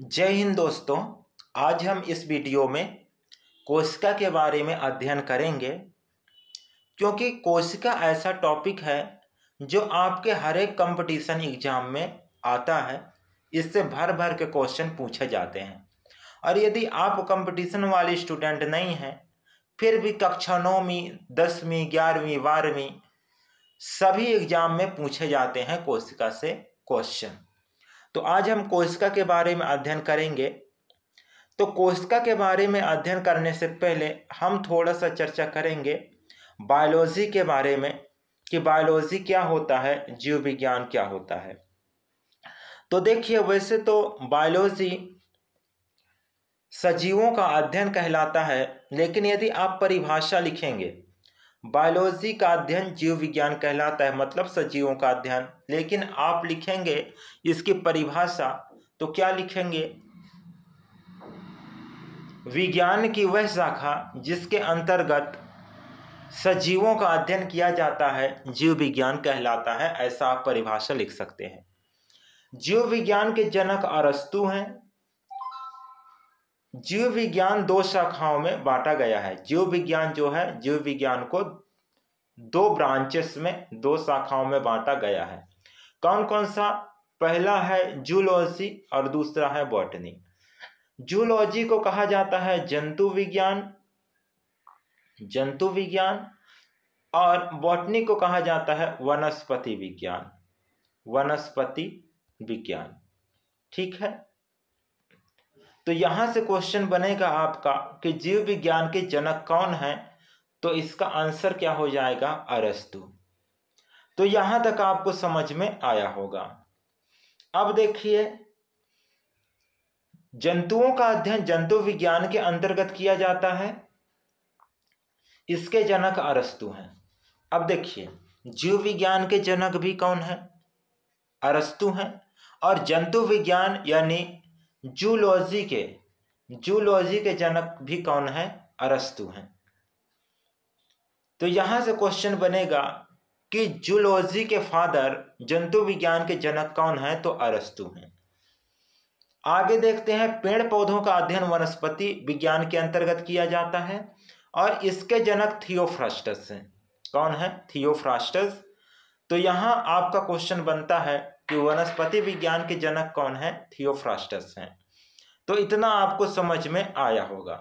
जय हिंद दोस्तों। आज हम इस वीडियो में कोशिका के बारे में अध्ययन करेंगे, क्योंकि कोशिका ऐसा टॉपिक है जो आपके हर एक कंपटीशन एग्जाम में आता है। इससे भर भर के क्वेश्चन पूछे जाते हैं और यदि आप कंपटीशन वाले स्टूडेंट नहीं हैं, फिर भी कक्षा 9वीं 10वीं 11वीं 12वीं सभी एग्जाम में पूछे जाते हैं कोशिका से क्वेश्चन। तो आज हम कोशिका के बारे में अध्ययन करेंगे। तो कोशिका के बारे में अध्ययन करने से पहले हम थोड़ा सा चर्चा करेंगे बायोलॉजी के बारे में कि बायोलॉजी क्या होता है, जीव विज्ञान क्या होता है। तो देखिए, वैसे तो बायोलॉजी सजीवों का अध्ययन कहलाता है, लेकिन यदि आप परिभाषा लिखेंगे, बायोलॉजी का अध्ययन जीव विज्ञान कहलाता है, मतलब सजीवों का अध्ययन। लेकिन आप लिखेंगे इसकी परिभाषा तो क्या लिखेंगे? विज्ञान की वह शाखा जिसके अंतर्गत सजीवों का अध्ययन किया जाता है, जीव विज्ञान कहलाता है। ऐसा आप परिभाषा लिख सकते हैं। जीव विज्ञान के जनक अरस्तु हैं। जीव विज्ञान दो शाखाओं में बांटा गया है। जीव विज्ञान जो है, जीव विज्ञान को दो ब्रांचेस में, दो शाखाओं में बांटा गया है। कौन कौन सा? पहला है जूलॉजी और दूसरा है बॉटनी। जूलॉजी को कहा जाता है जंतु विज्ञान और बॉटनी को कहा जाता है वनस्पति विज्ञान। ठीक है। तो यहां से क्वेश्चन बनेगा आपका कि जीव विज्ञान के जनक कौन है, तो इसका आंसर क्या हो जाएगा? अरस्तु। तो यहां तक आपको समझ में आया होगा। अब देखिए, जंतुओं का अध्ययन जंतु विज्ञान के अंतर्गत किया जाता है, इसके जनक अरस्तु हैं। अब देखिए, जीव विज्ञान के जनक भी कौन है? अरस्तु हैं। और जंतु विज्ञान यानी जूलॉजी के जनक भी कौन है? अरस्तु हैं। तो यहां से क्वेश्चन बनेगा कि जूलॉजी के फादर, जंतु विज्ञान के जनक कौन है? तो अरस्तु हैं। आगे देखते हैं, पेड़ पौधों का अध्ययन वनस्पति विज्ञान के अंतर्गत किया जाता है और इसके जनक थियोफ्रास्टस हैं। कौन है? थियोफ्रास्टस। तो यहां आपका क्वेश्चन बनता है कि वनस्पति विज्ञान के जनक कौन है? थियोफ्रास्टस हैं। तो इतना आपको समझ में आया होगा।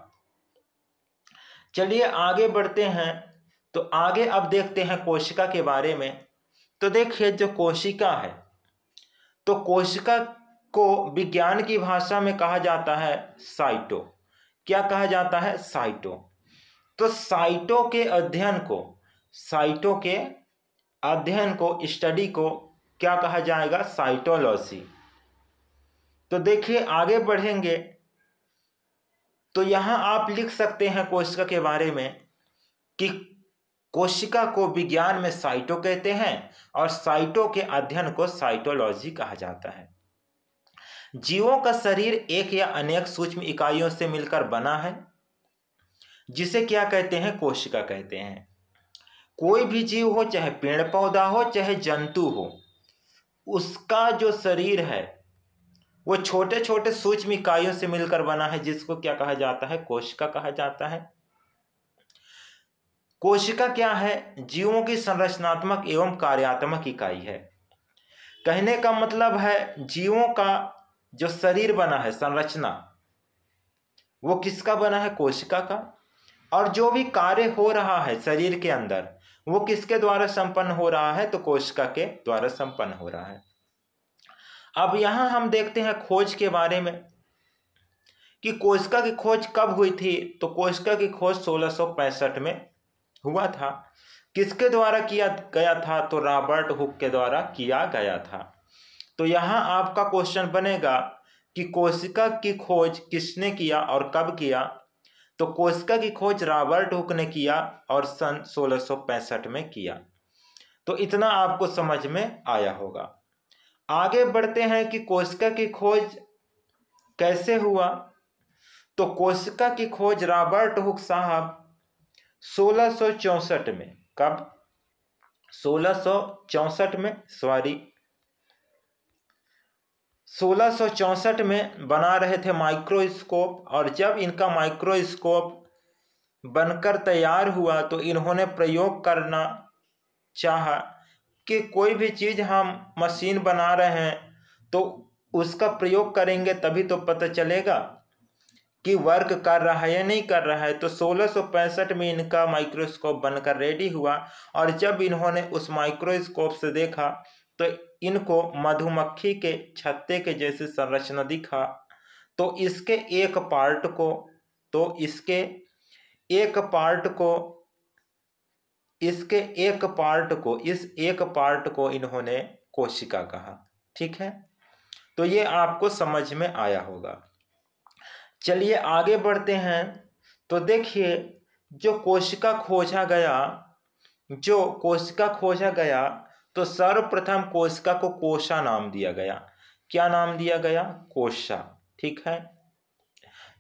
चलिए आगे बढ़ते हैं। तो आगे अब देखते हैं कोशिका के बारे में। तो देखिए, जो कोशिका है, तो कोशिका को विज्ञान की भाषा में कहा जाता है साइटो। क्या कहा जाता है? साइटो। तो साइटो के अध्ययन को स्टडी को क्या कहा जाएगा? साइटोलॉजी। तो देखिए, आगे बढ़ेंगे तो यहां आप लिख सकते हैं कोशिका के बारे में कि कोशिका को विज्ञान में साइटो कहते हैं और साइटो के अध्ययन को साइटोलॉजी कहा जाता है। जीवों का शरीर एक या अनेक सूक्ष्म इकाइयों से मिलकर बना है, जिसे क्या कहते हैं? कोशिका कहते हैं। कोई भी जीव हो, चाहे पेड़ पौधा हो चाहे जंतु हो, उसका जो शरीर है वो छोटे छोटे सूक्ष्म इकाइयों से मिलकर बना है, जिसको क्या कहा जाता है? कोशिका कहा जाता है। कोशिका क्या है? जीवों की संरचनात्मक एवं कार्यात्मक इकाई है। कहने का मतलब है, जीवों का जो शरीर बना है, संरचना, वो किसका बना है? कोशिका का। और जो भी कार्य हो रहा है शरीर के अंदर, वो किसके द्वारा संपन्न हो रहा है? तो कोशिका के द्वारा संपन्न हो रहा है। अब यहां हम देखते हैं खोज के बारे में कि कोशिका की खोज कब हुई थी। तो कोशिका की खोज 1665 में हुआ था। किसके द्वारा किया गया था? तो रॉबर्ट हुक के द्वारा किया गया था। तो यहां आपका क्वेश्चन बनेगा कि कोशिका की खोज किसने किया और कब किया? तो कोशिका की खोज रॉबर्ट हुक ने किया और सन 1665 में किया। तो इतना आपको समझ में आया होगा। आगे बढ़ते हैं कि कोशिका की खोज कैसे हुआ। तो कोशिका की खोज रॉबर्ट हुक साहब 1664 में, कब? 1664 में, 1664 में बना रहे थे माइक्रोस्कोप, और जब इनका माइक्रोस्कोप बनकर तैयार हुआ तो इन्होंने प्रयोग करना चाहा कि कोई भी चीज़ हम मशीन बना रहे हैं तो उसका प्रयोग करेंगे तभी तो पता चलेगा कि वर्क कर रहा है या नहीं कर रहा है। तो 1665 में इनका माइक्रोस्कोप बनकर रेडी हुआ, और जब इन्होंने उस माइक्रोस्कोप से देखा तो इनको मधुमक्खी के छत्ते के जैसे संरचना दिखा। तो इसके एक पार्ट को इन्होंने कोशिका कहा। ठीक है, तो ये आपको समझ में आया होगा। चलिए आगे बढ़ते हैं। तो देखिए, जो कोशिका खोजा गया तो सर्वप्रथम कोशिका को कोशा नाम दिया गया। क्या नाम दिया गया? कोशा। ठीक है,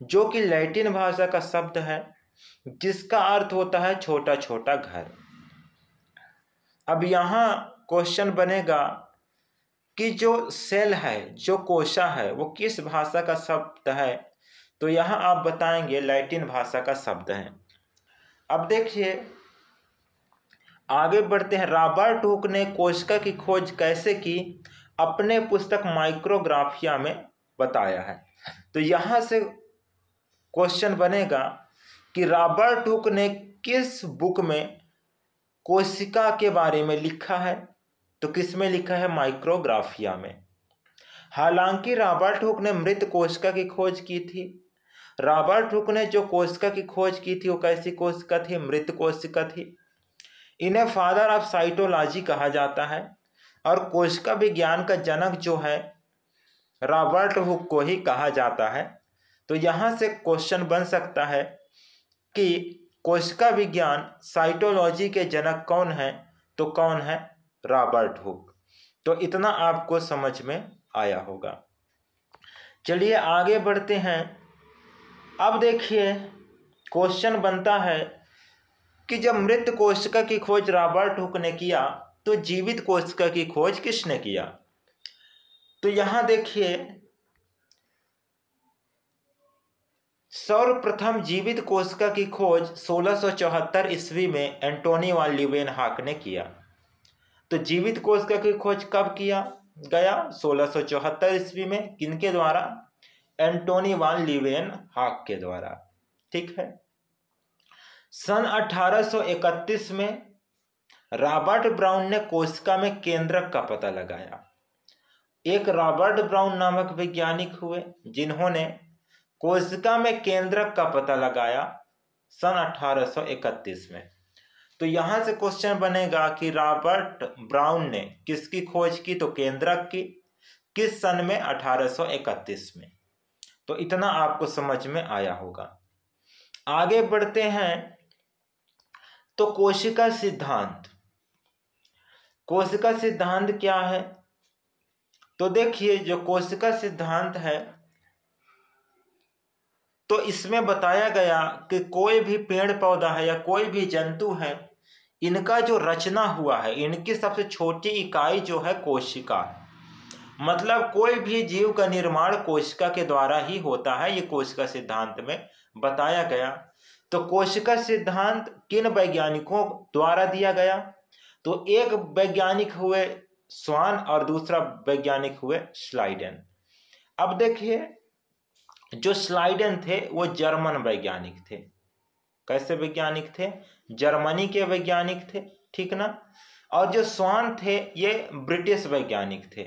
जो कि लैटिन भाषा का शब्द है जिसका अर्थ होता है छोटा छोटा घर। अब यहाँ क्वेश्चन बनेगा कि जो सेल है, जो कोशा है, वो किस भाषा का शब्द है? तो यहाँ आप बताएंगे लैटिन भाषा का शब्द है। अब देखिए आगे बढ़ते हैं। रॉबर्ट हुक ने कोशिका की खोज कैसे की अपने पुस्तक माइक्रोग्राफिया में बताया है। तो यहाँ से क्वेश्चन बनेगा कि रॉबर्ट हुक ने किस बुक में कोशिका के बारे में लिखा है? तो किस में लिखा है? माइक्रोग्राफिया में। हालांकि रॉबर्ट हुक ने मृत कोशिका की खोज की थी। रॉबर्ट हुक ने जो कोशिका की खोज की थी वो कैसी कोशिका थी? मृत कोशिका थी। इन्हें फादर ऑफ साइटोलॉजी कहा जाता है, और कोशिका विज्ञान का जनक जो है रॉबर्ट हुक को ही कहा जाता है। तो यहाँ से क्वेश्चन बन सकता है कि कोशिका विज्ञान साइटोलॉजी के जनक कौन है? तो कौन है? Robert Hooke. तो इतना आपको समझ में आया होगा। चलिए आगे बढ़ते हैं। अब देखिए क्वेश्चन बनता है कि जब मृत कोशिका की खोज रॉबर्ट हुक ने किया तो जीवित कोशिका की खोज किसने किया? तो यहां देखिए सर्वप्रथम जीवित कोशिका की खोज 1674 ईस्वी में एंटोनी वान लीeuwenhoek ने किया। तो जीवित कोशिका की खोज कब किया गया? 1674 ईस्वी में। किनके द्वारा? एंटोनी वान लीeuwenhoek के द्वारा। ठीक है। सन 1831 में रॉबर्ट ब्राउन ने कोशिका में केंद्रक का पता लगाया। एक रॉबर्ट ब्राउन नामक वैज्ञानिक हुए जिन्होंने कोशिका में केंद्रक का पता लगाया सन 1831 में। तो यहां से क्वेश्चन बनेगा कि रॉबर्ट ब्राउन ने किसकी खोज की? तो केंद्रक की। किस सन में? 1831 में। तो इतना आपको समझ में आया होगा। आगे बढ़ते हैं। तो कोशिका सिद्धांत क्या है? तो देखिए जो कोशिका सिद्धांत है तो इसमें बताया गया कि कोई भी पेड़ पौधा है या कोई भी जंतु है, इनका जो रचना हुआ है, इनकी सबसे छोटी इकाई जो है कोशिका है। मतलब कोई भी जीव का निर्माण कोशिका के द्वारा ही होता है, ये कोशिका सिद्धांत में बताया गया। तो कोशिका सिद्धांत किन वैज्ञानिकों द्वारा दिया गया? तो एक वैज्ञानिक हुए स्वान और दूसरा वैज्ञानिक हुए स्लाइडेन। अब देखिए जो स्लाइडेन थे वो जर्मन वैज्ञानिक थे। कैसे वैज्ञानिक थे? जर्मनी के वैज्ञानिक थे। ठीक ना। और जो स्वान थे ये ब्रिटिश वैज्ञानिक थे।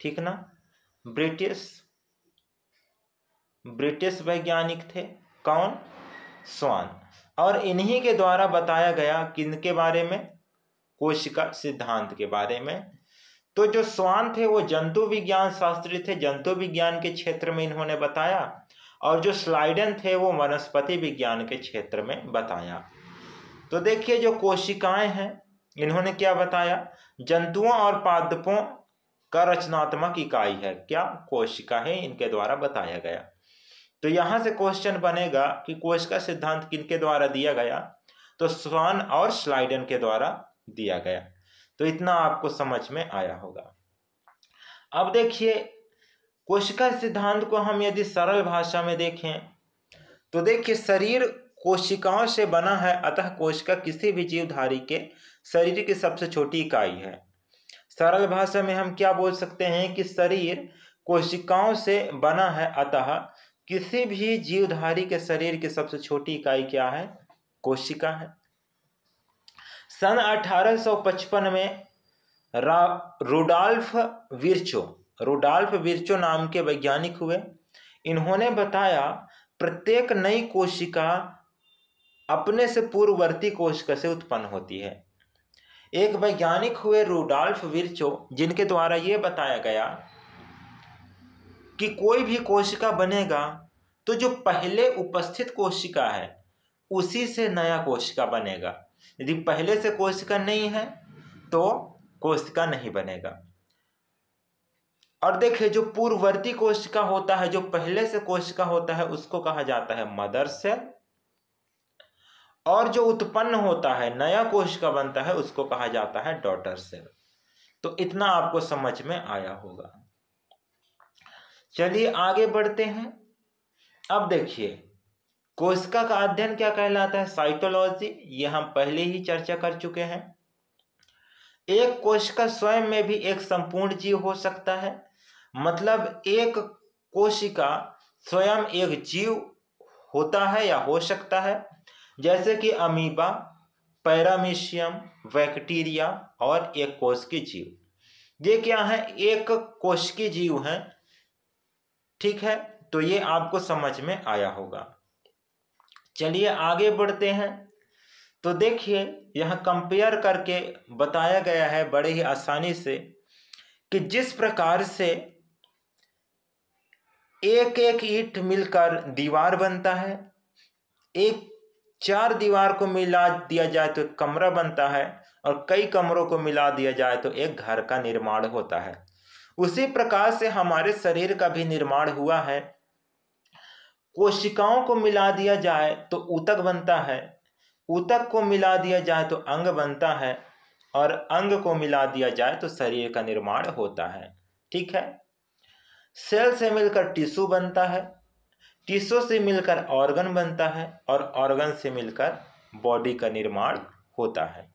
ठीक ना। ब्रिटिश वैज्ञानिक थे। कौन? स्वान। और इन्हीं के द्वारा बताया गया किनके बारे में? कोशिका सिद्धांत के बारे में। तो जो स्वान थे वो जंतु विज्ञान शास्त्री थे, जंतु विज्ञान के क्षेत्र में इन्होंने बताया, और जो स्लाइडेन थे वो वनस्पति विज्ञान के क्षेत्र में बताया। तो देखिए जो कोशिकाएं हैं इन्होंने क्या बताया? जंतुओं और पादपों का रचनात्मक इकाई है। क्या? कोशिका है, इनके द्वारा बताया गया। तो यहां से क्वेश्चन बनेगा कि कोशिका सिद्धांत किनके द्वारा दिया गया? तो स्वान और स्लाइडेन के द्वारा दिया गया। तो इतना आपको समझ में आया होगा। अब देखिए कोशिका सिद्धांत को हम यदि सरल भाषा में देखें तो देखिए, शरीर कोशिकाओं से बना है, अतः कोशिका किसी भी जीवधारी के शरीर की सबसे छोटी इकाई है। सरल भाषा में हम क्या बोल सकते हैं कि शरीर कोशिकाओं से बना है, अतः किसी भी जीवधारी के शरीर की सबसे छोटी इकाई क्या है? कोशिका है। सन 1855 में रुडॉल्फ विर्चो नाम के वैज्ञानिक हुए। इन्होंने बताया प्रत्येक नई कोशिका अपने से पूर्ववर्ती कोशिका से उत्पन्न होती है। एक वैज्ञानिक हुए रुडॉल्फ विर्चो, जिनके द्वारा यह बताया गया कि कोई भी कोशिका बनेगा तो जो पहले उपस्थित कोशिका है उसी से नया कोशिका बनेगा। यदि पहले से कोशिका नहीं है तो कोशिका नहीं बनेगा। और देखिए, जो पूर्ववर्ती कोशिका होता है, जो पहले से कोशिका होता है, उसको कहा जाता है मदर सेल, और जो उत्पन्न होता है, नया कोशिका बनता है, उसको कहा जाता है डॉटर सेल। तो इतना आपको समझ में आया होगा। चलिए आगे बढ़ते हैं। अब देखिए, कोशिका का अध्ययन क्या कहलाता है? साइटोलॉजी। यह हम पहले ही चर्चा कर चुके हैं। एक कोशिका स्वयं में भी एक संपूर्ण जीव हो सकता है, मतलब एक कोशिका स्वयं एक जीव होता है या हो सकता है, जैसे कि अमीबा, पैरामीशियम, बैक्टीरिया और एक कोशिकीय जीव। ये क्या है? एक कोशिकीय जीव है। ठीक है, तो ये आपको समझ में आया होगा। चलिए आगे बढ़ते हैं। तो देखिए, यहां कंपेयर करके बताया गया है बड़े ही आसानी से कि जिस प्रकार से एक एक ईंट मिलकर दीवार बनता है, एक 4 दीवार को मिला दिया जाए तो एक कमरा बनता है, और कई कमरों को मिला दिया जाए तो एक घर का निर्माण होता है। उसी प्रकार से हमारे शरीर का भी निर्माण हुआ है। कोशिकाओं को मिला दिया जाए तो ऊतक बनता है, ऊतक को मिला दिया जाए तो अंग बनता है, और अंग को मिला दिया जाए तो शरीर का निर्माण होता है। ठीक है। सेल से मिलकर टिश्यू बनता है, टिश्यू से मिलकर ऑर्गन बनता है, और ऑर्गन से मिलकर बॉडी का निर्माण होता है।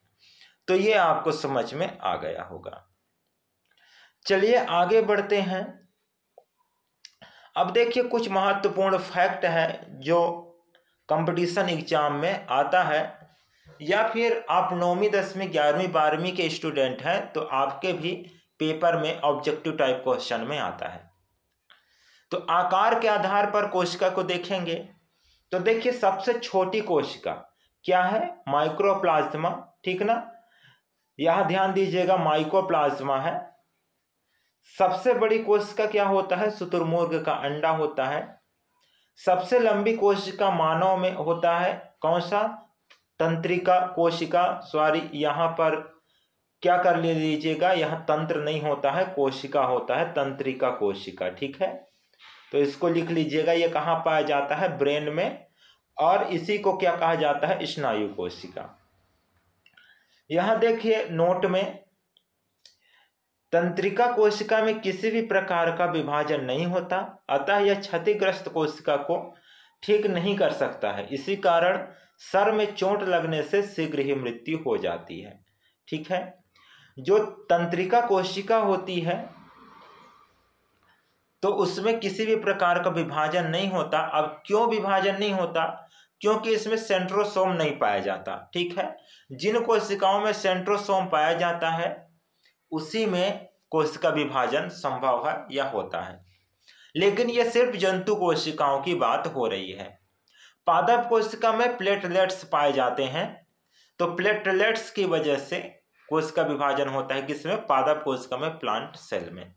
तो ये आपको समझ में आ गया होगा। चलिए आगे बढ़ते हैं। अब देखिए, कुछ महत्वपूर्ण फैक्ट है जो कंपटीशन एग्जाम में आता है, या फिर आप 9वीं 10वीं 11वीं 12वीं के स्टूडेंट हैं तो आपके भी पेपर में ऑब्जेक्टिव टाइप क्वेश्चन में आता है। तो आकार के आधार पर कोशिका को देखेंगे तो देखिए, सबसे छोटी कोशिका क्या है? माइक्रोप्लाज्मा। ठीक ना, यहां ध्यान दीजिएगा, माइक्रोप्लाज्मा है। सबसे बड़ी कोशिका क्या होता है? शुतुरमुर्ग का अंडा होता है। सबसे लंबी कोशिका मानव में होता है, कौन सा? तंत्रिका कोशिका। सॉरी, यहां पर क्या कर लीजिएगा, यहां तंत्र नहीं होता है, कोशिका होता है, तंत्रिका कोशिका। ठीक है, तो इसको लिख लीजिएगा। ये कहाँ पाया जाता है? ब्रेन में, और इसी को क्या कहा जाता है? स्नायु कोशिका। यहां देखिए नोट में, तंत्रिका कोशिका में किसी भी प्रकार का विभाजन नहीं होता, अतः यह क्षतिग्रस्त कोशिका को ठीक नहीं कर सकता है। इसी कारण सर में चोट लगने से शीघ्र ही मृत्यु हो जाती है। ठीक है, जो तंत्रिका कोशिका होती है तो उसमें किसी भी प्रकार का विभाजन नहीं होता। अब क्यों विभाजन नहीं होता? क्योंकि इसमें सेंट्रोसोम नहीं पाया जाता। ठीक है, जिन कोशिकाओं में सेंट्रोसोम पाया जाता है उसी में कोशिका विभाजन संभव है या होता है। लेकिन यह सिर्फ जंतु कोशिकाओं की बात हो रही है। पादप कोशिका में प्लेटलेट्स पाए जाते हैं, तो प्लेटलेट्स की वजह से कोशिका विभाजन होता है। किसमें? पादप कोशिका में, प्लांट सेल में,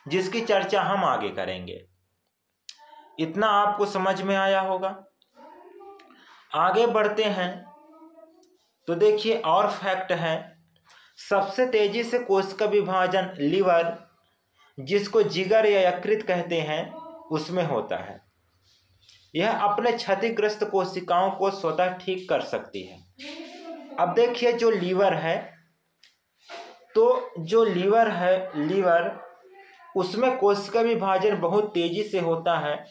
जिसकी चर्चा हम आगे करेंगे। इतना आपको समझ में आया होगा। आगे बढ़ते हैं तो देखिए, और फैक्ट है। सबसे तेजी से कोशिका विभाजन लीवर, जिसको जिगर या यकृत कहते हैं, उसमें होता है। यह अपने क्षतिग्रस्त कोशिकाओं को स्वतः ठीक कर सकती है। अब देखिए, जो लीवर है, तो जो लीवर है, लीवर उसमें कोशिका विभाजन बहुत तेजी से होता है,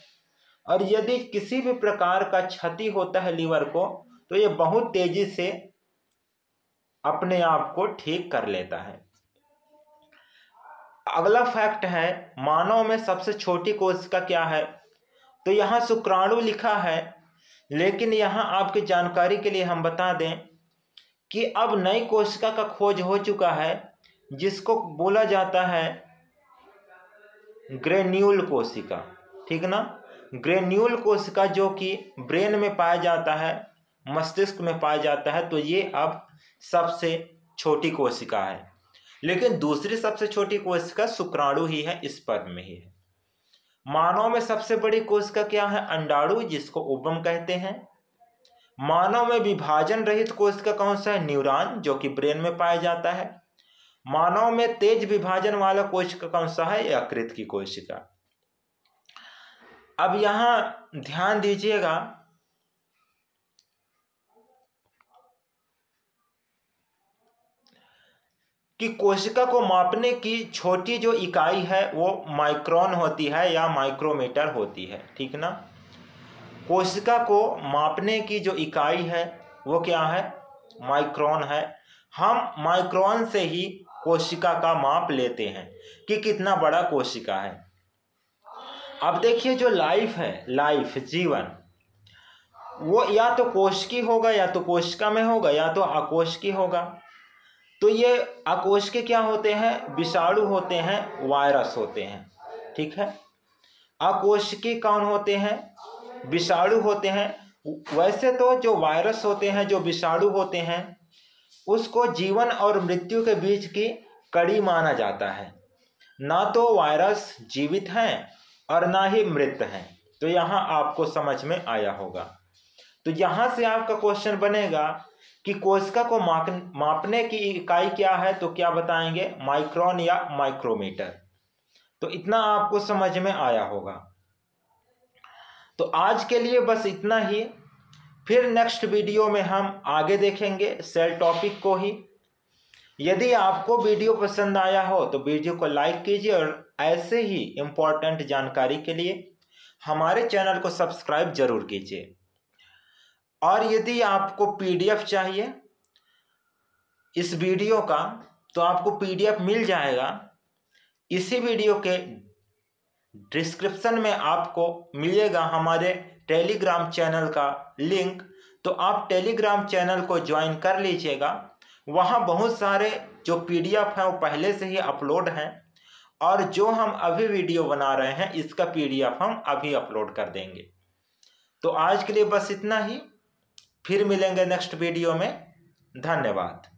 और यदि किसी भी प्रकार का क्षति होता है लीवर को तो ये बहुत तेजी से अपने आप को ठीक कर लेता है। अगला फैक्ट है, मानव में सबसे छोटी कोशिका क्या है? तो यहाँ शुक्राणु लिखा है, लेकिन यहाँ आपकी जानकारी के लिए हम बता दें कि अब नई कोशिका का खोज हो चुका है जिसको बोला जाता है ग्रेन्यूल कोशिका। ठीक ना, ग्रेन्यूल कोशिका जो कि ब्रेन में पाया जाता है, मस्तिष्क में पाया जाता है। तो ये अब सबसे छोटी कोशिका है, लेकिन दूसरी सबसे छोटी कोशिका शुक्राणु ही है, स्पर्म में ही है। मानव में सबसे बड़ी कोशिका क्या है? अंडाणु, जिसको ओवम कहते हैं। मानव में विभाजन रहित कोशिका कौन सा है? न्यूरॉन, जो कि ब्रेन में पाया जाता है। मानव में तेज विभाजन वाला कोशिका कौन सा है? यकृत की कोशिका। अब यहां ध्यान दीजिएगा कि कोशिका को मापने की छोटी जो इकाई है वो माइक्रोन होती है या माइक्रोमीटर होती है। ठीक ना, कोशिका को मापने की जो इकाई है वो क्या है? माइक्रोन है। हम माइक्रोन से ही कोशिका का माप लेते हैं कि कितना बड़ा कोशिका है। अब देखिए, जो लाइफ है, लाइफ जीवन, वो या तो कोशिकी होगा, या तो कोशिका में होगा, या तो अकोशिकी होगा। तो ये अकोशिकी क्या होते हैं? विषाणु होते हैं, वायरस होते हैं। ठीक है, अकोशिकी कौन होते हैं? विषाणु होते हैं। वैसे तो जो वायरस होते हैं, जो विषाणु होते हैं, उसको जीवन और मृत्यु के बीच की कड़ी माना जाता है। ना तो वायरस जीवित हैं और ना ही मृत हैं। तो यहाँ आपको समझ में आया होगा। तो यहाँ से आपका क्वेश्चन बनेगा कि कोशिका को मापने की इकाई क्या है? तो क्या बताएंगे? माइक्रोन या माइक्रोमीटर। तो इतना आपको समझ में आया होगा। तो आज के लिए बस इतना ही। फिर नेक्स्ट वीडियो में हम आगे देखेंगे सेल टॉपिक को ही। यदि आपको वीडियो पसंद आया हो तो वीडियो को लाइक कीजिए, और ऐसे ही इम्पोर्टेंट जानकारी के लिए हमारे चैनल को सब्सक्राइब जरूर कीजिए। और यदि आपको पीडीएफ चाहिए इस वीडियो का, तो आपको पीडीएफ मिल जाएगा। इसी वीडियो के डिस्क्रिप्शन में आपको मिलेगा हमारे टेलीग्राम चैनल का लिंक। तो आप टेलीग्राम चैनल को ज्वाइन कर लीजिएगा। वहाँ बहुत सारे जो पीडीएफ हैं वो पहले से ही अपलोड हैं, और जो हम अभी वीडियो बना रहे हैं इसका पीडीएफ हम अभी अपलोड कर देंगे। तो आज के लिए बस इतना ही। फिर मिलेंगे नेक्स्ट वीडियो में। धन्यवाद।